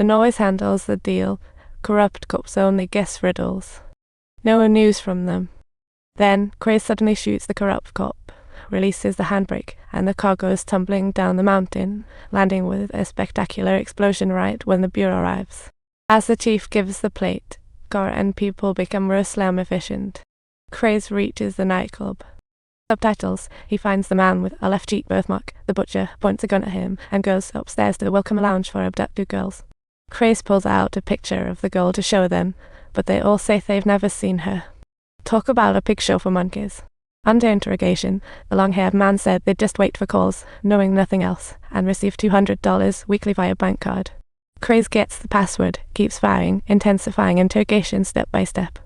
The noise handles the deal. Corrupt cops only guess riddles. No news from them. Then, Creasy suddenly shoots the corrupt cop, releases the handbrake, and the car goes tumbling down the mountain, landing with a spectacular explosion right when the bureau arrives. As the chief gives the plate, car and people become more slam efficient. Creasy reaches the nightclub. Subtitles: he finds the man with a left cheek birthmark. The butcher points a gun at him and goes upstairs to the welcome lounge for abducted girls. Creasy pulls out a picture of the girl to show them, but they all say they've never seen her. Talk about a pig show for monkeys. Under interrogation, the long-haired man said they'd just wait for calls, knowing nothing else, and receive $200 weekly via bank card. Creasy gets the password, keeps firing, intensifying interrogation step by step.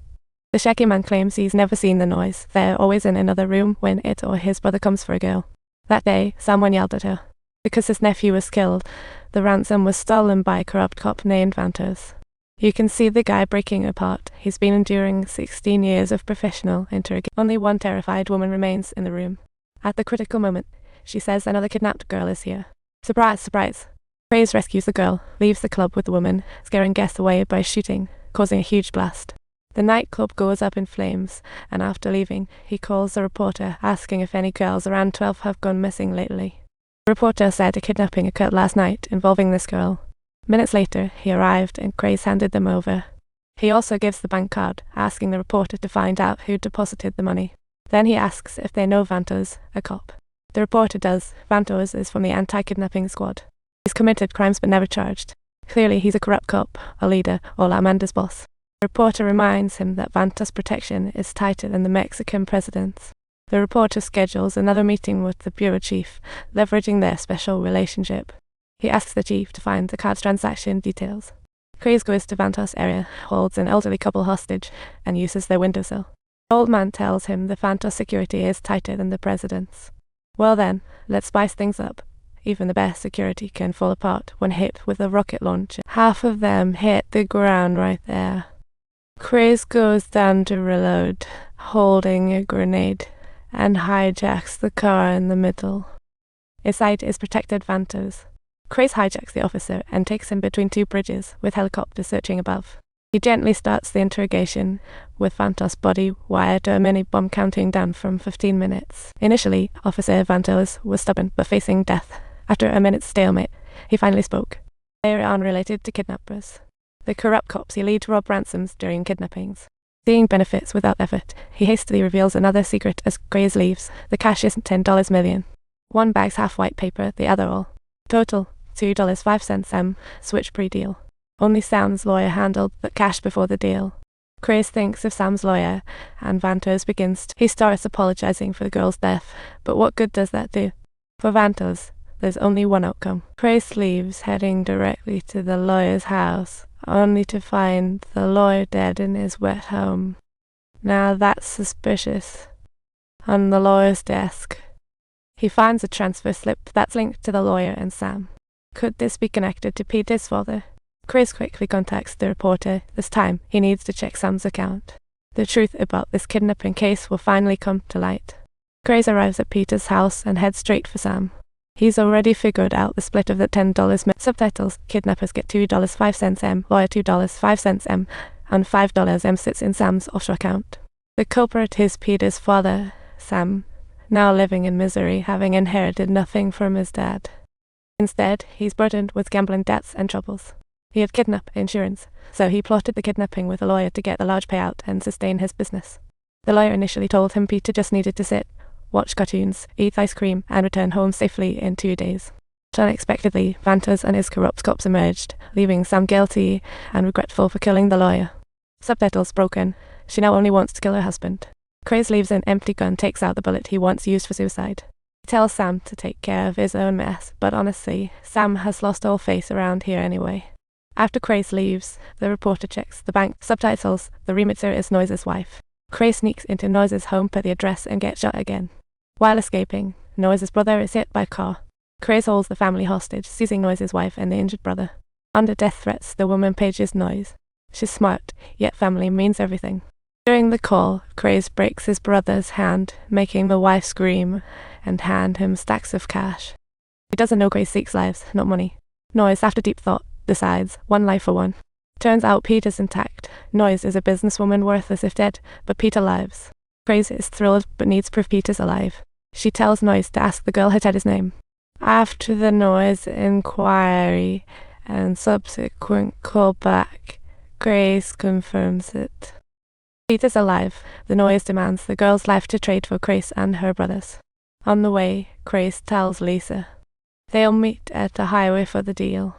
The shaggy man claims he's never seen the noise. They're always in another room when it or his brother comes for a girl. That day, someone yelled at her. Because his nephew was killed, the ransom was stolen by a corrupt cop named Vantos. You can see the guy breaking apart. He's been enduring 16 years of professional interrogation. Only one terrified woman remains in the room. At the critical moment, she says another kidnapped girl is here. Surprise, surprise. Creasy rescues the girl, leaves the club with the woman, scaring guests away by shooting, causing a huge blast. The nightclub goes up in flames, and after leaving, he calls the reporter, asking if any girls around 12 have gone missing lately. The reporter said a kidnapping occurred last night involving this girl. Minutes later, he arrived and Creasy handed them over. He also gives the bank card, asking the reporter to find out who deposited the money. Then he asks if they know Vantos, a cop. The reporter does. Vantos is from the anti-kidnapping squad. He's committed crimes but never charged. Clearly he's a corrupt cop, a leader, or Amanda's boss. The reporter reminds him that Vantos' protection is tighter than the Mexican president's. The reporter schedules another meeting with the bureau chief, leveraging their special relationship. He asks the chief to find the card's transaction details. Creasy goes to Vantos' area, holds an elderly couple hostage, and uses their windowsill. The old man tells him the Vantos security is tighter than the president's. Well then, let's spice things up. Even the best security can fall apart when hit with a rocket launcher. Half of them hit the ground right there. Creasy goes down to reload, holding a grenade, and hijacks the car in the middle. Inside is protected Vantos. Creasy hijacks the officer and takes him between two bridges, with helicopters searching above. He gently starts the interrogation, with Vantos' body wired to a mini-bomb counting down from 15 minutes. Initially, Officer Vantos was stubborn but facing death. After a minute's stalemate, he finally spoke. They are unrelated to kidnappers. The corrupt cops elite rob ransoms during kidnappings. Seeing benefits without effort, he hastily reveals another secret as Creasy leaves. The cash isn't $10 million. One bag's half white paper, the other all. Total, $2.05 switch pre-deal. Only Sam's lawyer handled the cash before the deal. Creasy thinks of Sam's lawyer, and Vantos begins he starts apologizing for the girl's death, but what good does that do? For Vantos, there's only one outcome. Creasy leaves, heading directly to the lawyer's house, only to find the lawyer dead in his wet home. Now that's suspicious. On the lawyer's desk, he finds a transfer slip that's linked to the lawyer and Sam. Could this be connected to Peter's father? Creasy quickly contacts the reporter. This time, he needs to check Sam's account. The truth about this kidnapping case will finally come to light. Creasy arrives at Peter's house and heads straight for Sam. He's already figured out the split of the $10 Subtitles: kidnappers get $2.05 lawyer $2.05 and $5 sits in Sam's offshore account. The culprit is Peter's father, Sam, now living in misery, having inherited nothing from his dad. Instead, he's burdened with gambling debts and troubles. He had kidnap insurance, so he plotted the kidnapping with a lawyer to get a large payout and sustain his business. The lawyer initially told him Peter just needed to sit, watch cartoons, eat ice cream, and return home safely in 2 days. But unexpectedly, Vantos and his corrupt cops emerged, leaving Sam guilty and regretful for killing the lawyer. Subtitles broken. She now only wants to kill her husband. Creasy leaves an empty gun, takes out the bullet he once used for suicide. He tells Sam to take care of his own mess, but honestly, Sam has lost all faith around here anyway. After Creasy leaves, the reporter checks the bank. Subtitles: the remixer is Noise's wife. Creasy sneaks into Noise's home per the address and gets shot again. While escaping, Noise's brother is hit by a car. Creasy holds the family hostage, seizing Noise's wife and the injured brother. Under death threats, the woman pages Noise. She's smart, yet family means everything. During the call, Creasy breaks his brother's hand, making the wife scream and hand him stacks of cash. He doesn't know Creasy seeks lives, not money. Noise, after deep thought, decides, one life for one. Turns out Peter's intact. Noise is a businesswoman worthless if dead, but Peter lives. Creasy is thrilled but needs proof Peter's alive. She tells Noise to ask the girl her daddy's name. After the Noise inquiry and subsequent callback, Grace confirms it. Peter's alive. The Noise demands the girl's life to trade for Grace and her brothers. On the way, Grace tells Lisa they'll meet at the highway for the deal.